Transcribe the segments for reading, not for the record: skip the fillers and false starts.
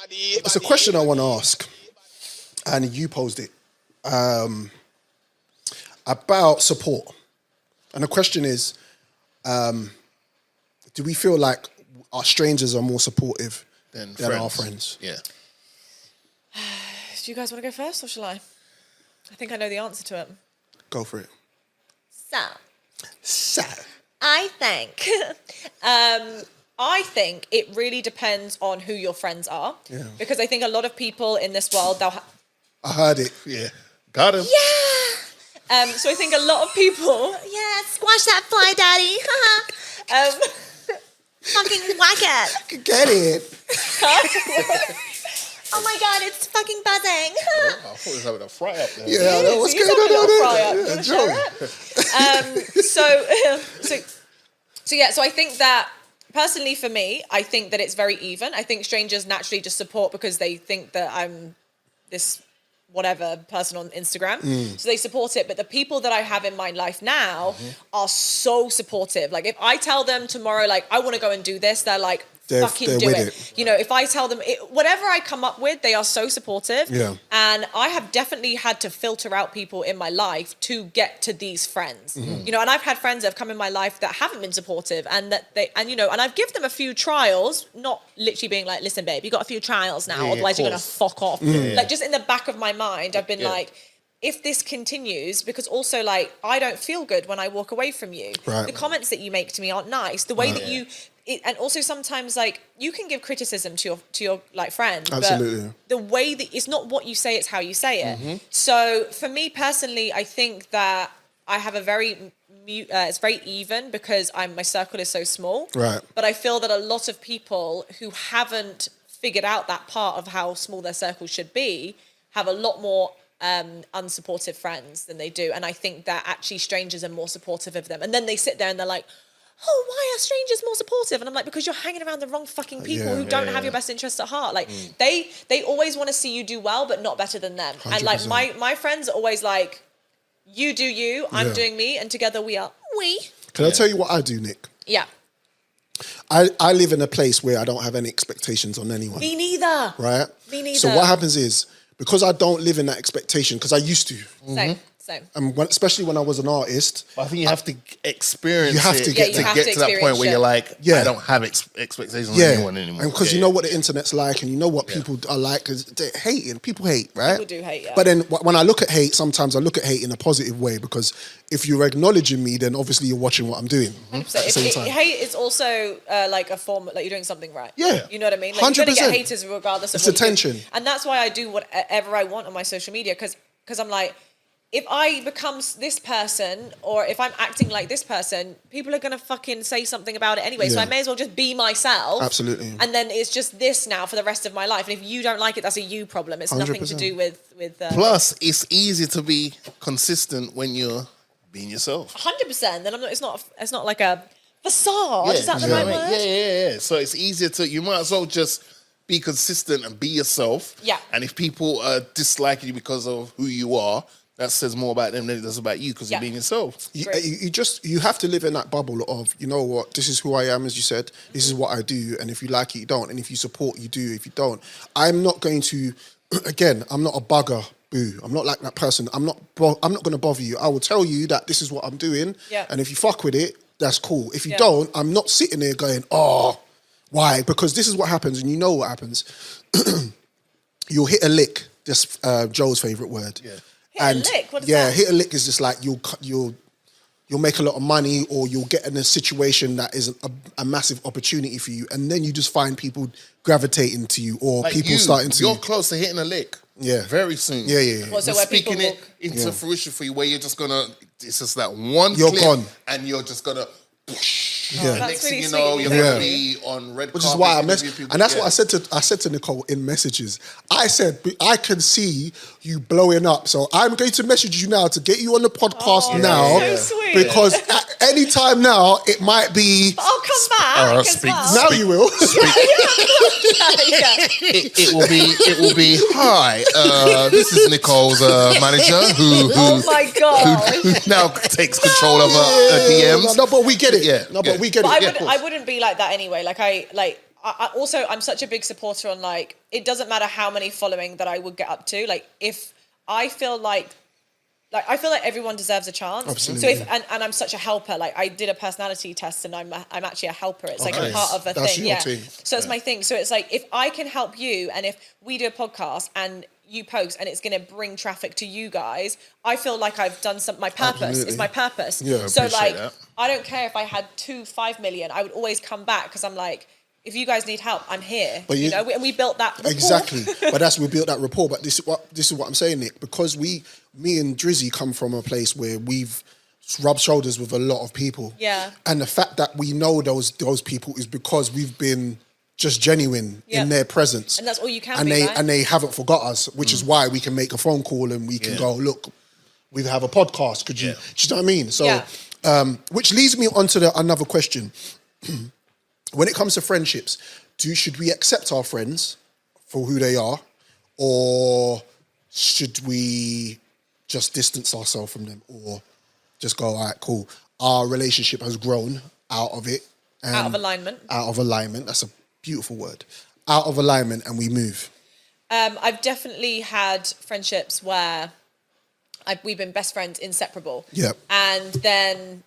It's a question I want to ask, and you posed it, about support. And the question is, do we feel like our strangers are more supportive than our friends? Yeah. Do you guys want to go first, or shall I? I think I know the answer to it. Go for it. So, I think it really depends on who your friends are. Yeah. Because I think a lot of people in this world, I heard it. Yeah. Got him. Yeah. So I think a lot of people, squash that fly, daddy. Fucking whack it. Get it. Oh my God, it's fucking buzzing. I thought he was having a fry up there. Yeah, what's going on? So I think that personally for me, I think that it's very even. I think strangers naturally just support because they think that I'm this whatever person on Instagram. So they support it. But the people that I have in my life now are so supportive. Like if I tell them tomorrow, like I want to go and do this, they're like, fucking do it. You know, if I tell them whatever I come up with, they are so supportive. Yeah. And I have definitely had to filter out people in my life to get to these friends. You know, and I've had friends that have come in my life that haven't been supportive, and and I've given them a few trials, not literally being like, listen, babe, you got a few trials now, otherwise you're gonna fuck off. Like just in the back of my mind, I've been like, if this continues, because also like I don't feel good when I walk away from you. Right. The comments that you make to me aren't nice. The way that you and also sometimes like you can give criticism to your like friend. Absolutely. But the way that it's not what you say, it's how you say it. So for me personally, I think that I have a very it's very even because my circle is so small. Right. But I feel that a lot of people who haven't figured out that part of how small their circle should be have a lot more unsupportive friends than they do. And I think that actually strangers are more supportive of them. And then they sit there and they're like, oh, why are strangers more supportive? And I'm like, because you're hanging around the wrong fucking people who don't have your best interests at heart. Like they always want to see you do well, but not better than them. 100%. And like my friends are always like, you do you, I'm doing me, and together we are we. Can I tell you what I do, Nick? Yeah. I live in a place where I don't have any expectations on anyone. Me neither. Right? Me neither. So what happens is, because I don't live in that expectation, because I used to. Same. And especially when I was an artist. I think you have to experience you have to get to that point where you're like, I don't have expectations on anyone anymore. And because you know what the internet's like, and you know what people are like, because they're hating. People hate, right? People do hate, yeah. But then when I look at hate, sometimes I look at hate in a positive way, because if you're acknowledging me, then obviously you're watching what I'm doing. At the same time. Hate is also like a form, like you're doing something right. Yeah. You know what I mean? Like 100%. you're going to get haters regardless of it's what attention. You do. And that's why I do whatever I want on my social media, because I'm like, if I become this person, or if I'm acting like this person, people are going to fucking say something about it anyway. So I may as well just be myself. Absolutely. And then it's just this now for the rest of my life. And if you don't like it, that's a you problem. It's 100%. Nothing to do with Plus, it's easy to be consistent when you're being yourself. 100%. Then it's not like a facade. Is that the right word? Yeah. So it's easier to, you might as well just be consistent and be yourself. Yeah. And if people are disliking you because of who you are, that says more about them than it does about you, because you're being yourself. You have to live in that bubble of, you know what, this is who I am, as you said, this is what I do, and if you like it, you don't, and if you support, you do, if you don't. I'm not going to, again, I'm not a bugger, boo. I'm not like that person. I'm not going to bother you. I will tell you that this is what I'm doing, and if you fuck with it, that's cool. If you don't, I'm not sitting there going, oh, why? Because this is what happens, and you know what happens. You'll hit a lick, just Joe's favourite word. Yeah. Hit a lick? What is that? Hit a lick is just like you'll make a lot of money, or you'll get in a situation that is a massive opportunity for you, and then you just find people gravitating to you, or like people starting to... You're close to hitting a lick. Yeah. Very soon. Yeah. Well, so where speaking it into fruition for you, where you're just gonna... It's just that one clip, gone. And you're just gonna... Yeah. Next thing you know, you're going to be on red carpet. Which is why and that's what I said to Nicole in messages. I said, I can see you blowing up, so I'm going to message you now to get you on the podcast now. So sweet. Because at any time now, it might be... I'll come back. Now you will. It will be, hi, this is Nicole's manager who oh my God. who now takes control of her DMs. No, but we get it. But we get it. I wouldn't be like that anyway. I'm such a big supporter on like, it doesn't matter how many following that I would get up to. Like if I feel like I feel like everyone deserves a chance. Absolutely. So and I'm such a helper. Like I did a personality test and I'm actually a helper. It's like Okay. a part of a That's thing. your Yeah. team. So it's my thing. So it's like if I can help you and if we do a podcast and you post and it's going to bring traffic to you guys, I feel like I've done my purpose. Absolutely. It's my purpose. Yeah, I so appreciate like that. I don't care if I had 5 million, I would always come back because I'm like, if you guys need help, I'm here. But you know, and we built that rapport. Exactly. But we built that rapport. But this is what I'm saying, Nick, because me and Drizzy come from a place where we've rubbed shoulders with a lot of people. Yeah. And the fact that we know those people is because we've been just genuine Yeah. in their presence. And that's all you can and be, they right? and they haven't forgot us, which is why we can make a phone call and we can go, look, we have a podcast. Could you? Yeah. Do you know what I mean? So, Yeah. which leads me on to another question. When it comes to friendships, should we accept our friends for who they are, or should we just distance ourselves from them, or just go, all right, cool. Our relationship has grown out of it. Out of alignment. Out of alignment. That's a beautiful word. Out of alignment, and we move. I've definitely had friendships where we've been best friends, inseparable. Yep. And then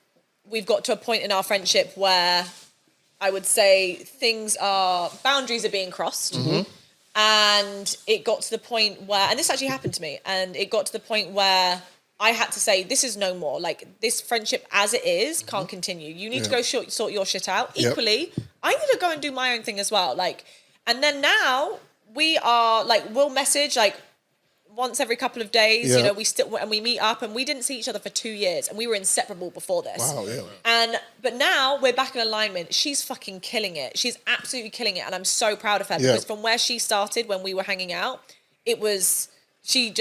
we've got to a point in our friendship where I would say boundaries are being crossed. Mm-hmm. And it got to the point where, and this actually happened to me, and it got to the point where I had to say, this is no more. Like, this friendship as it is can't continue. You need to go sort your shit out. Yep. Equally, I need to go and do my own thing as well. Like, and then now we are like, we'll message like once every couple of days. Yeah. You know, we meet up, and we didn't see each other for 2 years, and we were inseparable before this. Wow, yeah. But now we're back in alignment. She's fucking killing it. She's absolutely killing it, and I'm so proud of her Yeah. because from where she started when we were hanging out, it was she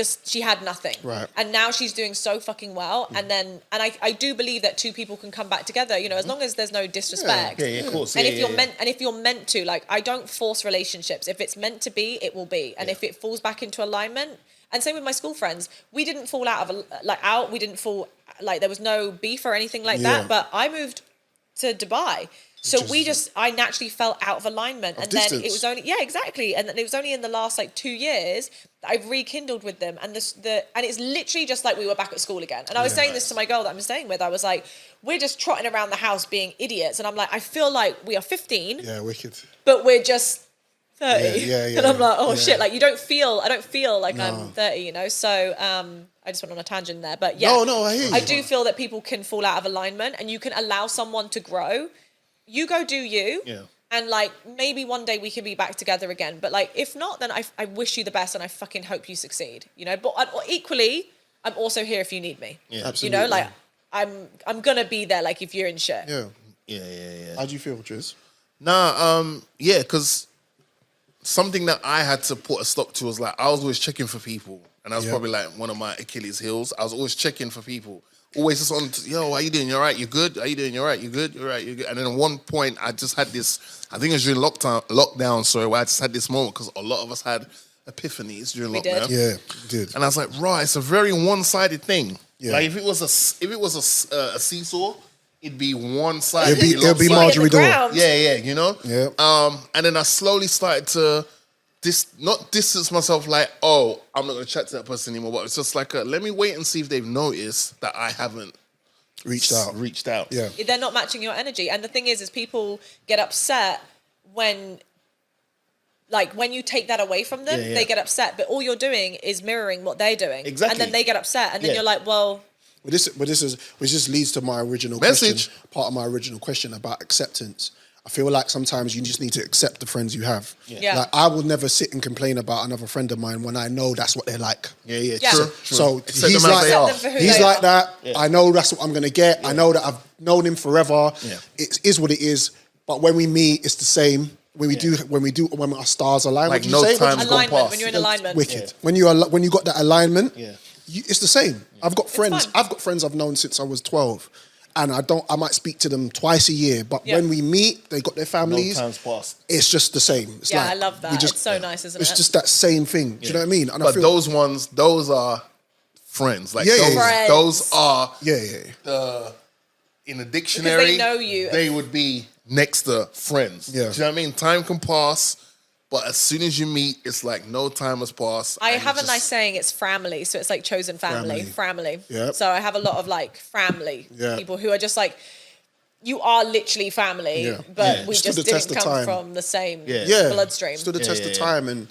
had nothing. Right. And now she's doing so fucking well. And I do believe that two people can come back together, you know, as long as there's no disrespect. Yeah, of course. And Yeah, if you're meant to, like, I don't force relationships. If it's meant to be, it will be. And if it falls back into alignment, and same with my school friends, we didn't fall out. We didn't fall, like, there was no beef or anything like that. But I moved to Dubai. So I naturally fell out of alignment. And distance. then it was only, exactly. And then it was only in the last like 2 years that I've rekindled with them. And and it's literally just like we were back at school again. And I was saying this to my girl that I'm staying with. I was like, we're just trotting around the house being idiots. And I'm like, I feel like we are 15, Yeah, wicked. but we're just 30. Yeah, And I'm like, oh yeah. shit. Like I don't feel like I'm 30, you know? So, I just went on a tangent there, but yeah. No, I hear you. I do feel that people can fall out of alignment and you can allow someone to grow. You go do you. Yeah. And like, maybe one day we can be back together again. But like, if not, then I wish you the best and I fucking hope you succeed, you know? But equally, I'm also here if you need me. Yeah. Absolutely. You know, like I'm going to be there. Like if you're in shit. Yeah. Yeah. How do you feel, Driz? Yeah, because something that I had to put a stop to was like, I was always checking for people. And that was probably like one of my Achilles heels. I was always checking for people. Always just on, yo, how you doing? You all right? You good? How you doing? You all right? You good? You all right? You good? And then at one point, I just had this, I think it was during lockdown, where I just had this moment because a lot of us had epiphanies during We lockdown. did. Yeah, you did. And I was like, right, it's a very one-sided thing. Yeah. Like if it was a seesaw, it'd be one-sided. It'll be Hit Marjorie the Dore. ground. Yeah, you know? Yeah. And then I slowly started to not distance myself like, oh, I'm not going to chat to that person anymore, but it's just like, let me wait and see if they've noticed that I haven't Reached out. Yeah. They're not matching your energy. And the thing is people get upset when you take that away from them, they get upset. But all you're doing is mirroring what they're doing. Exactly. And then they get upset. And then you're like, well... Which just leads to my original Message. question, part of my original question about acceptance. I feel like sometimes you just need to accept the friends you have. Yeah. Like I will never sit and complain about another friend of mine when I know that's what they're like. Yeah. True. So Accept he's them as like they are. Accept them for who he's they like are. that. Yeah. I know that's what I'm gonna get. I know that I've known him forever. Yeah. It is what it is. But when we meet, it's the same. When our stars align, Like what did no you say? time's gone Alignment, past. when you're in alignment. Wicked. When you got that alignment, Yeah. it's the same. I've got friends. fun. I've got friends I've known since I was 12, and I might speak to them twice a year. But Yeah. when we meet, they got their No families. time's passed. It's just the same. It's Yeah, like, I love that. we just- It's so nice, isn't It's it? just that same thing. Do you know what I mean? And I But feel, those are friends. Like Yeah. those are yeah. in a dictionary. know you. They would be next to friends. Yeah. Do you know what I mean? Time can pass, but as soon as you meet, it's like no time has passed. I and have a it's nice just- saying, it's family. So it's like chosen family. Yep. So I have a lot of like family Yeah. people who are just like, you are literally family, Yeah. but Yeah. we Stood just the test didn't of come time. from the same Yeah. bloodstream. Stood the test of time, and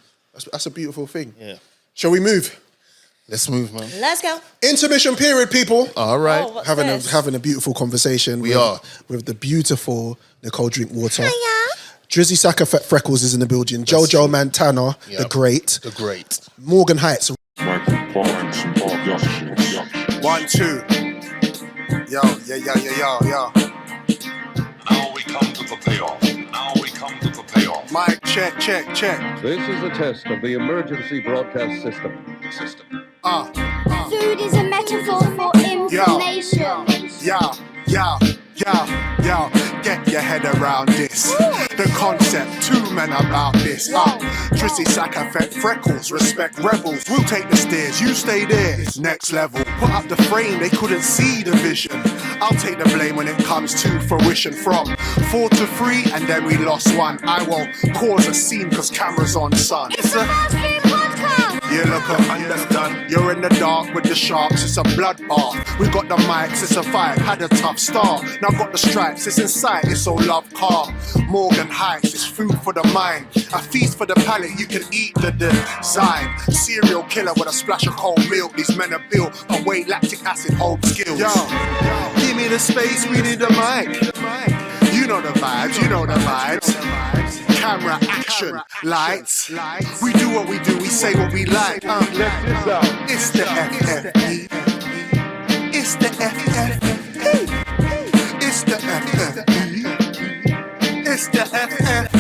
that's a beautiful thing. Yeah. Shall we move? Let's move, man. Let's go. Intermission period, people. All right. Oh, what's having this? having a beautiful conversation. We are. with the beautiful Nicole Drinkwater. Drizzy Saka Freckles is in the building. Jojo Montana, the Yep. great. The great. Morgan Heights. 1, 2. Yo. Now we come to the payoff. Mic check. This is a test of the emergency broadcast system. Food is a metaphor for information. Yo, get your head around this. The concept, 2 men about this. Tristy Saka Freckles, respect rebels. We'll take the stairs, you stay there. It's next level. Put up the frame, they couldn't see the vision. I'll take the blame when it comes to fruition. From 4 to 3, and then we lost 1. I won't cause a scene, cause camera's on, son. It's a fast food podcast. You look underdone. You're in the dark with the sharks, it's a bloodbath. We got the mics, it's a fight, had a tough start. Now got the stripes, it's in sight, it's all love car. Morgan Heights, it's food for the mind. A feast for the palate, you can eat the design. Serial killer with a splash of cold milk. These men are built on weight, lactic acid, hold skills. Yo, give me the space, we need the mic. You know the vibes. Camera, action, lights. We do what we do, we say what we like. It's the FFE. It's the FFE. It's the FFE. It's the FFE.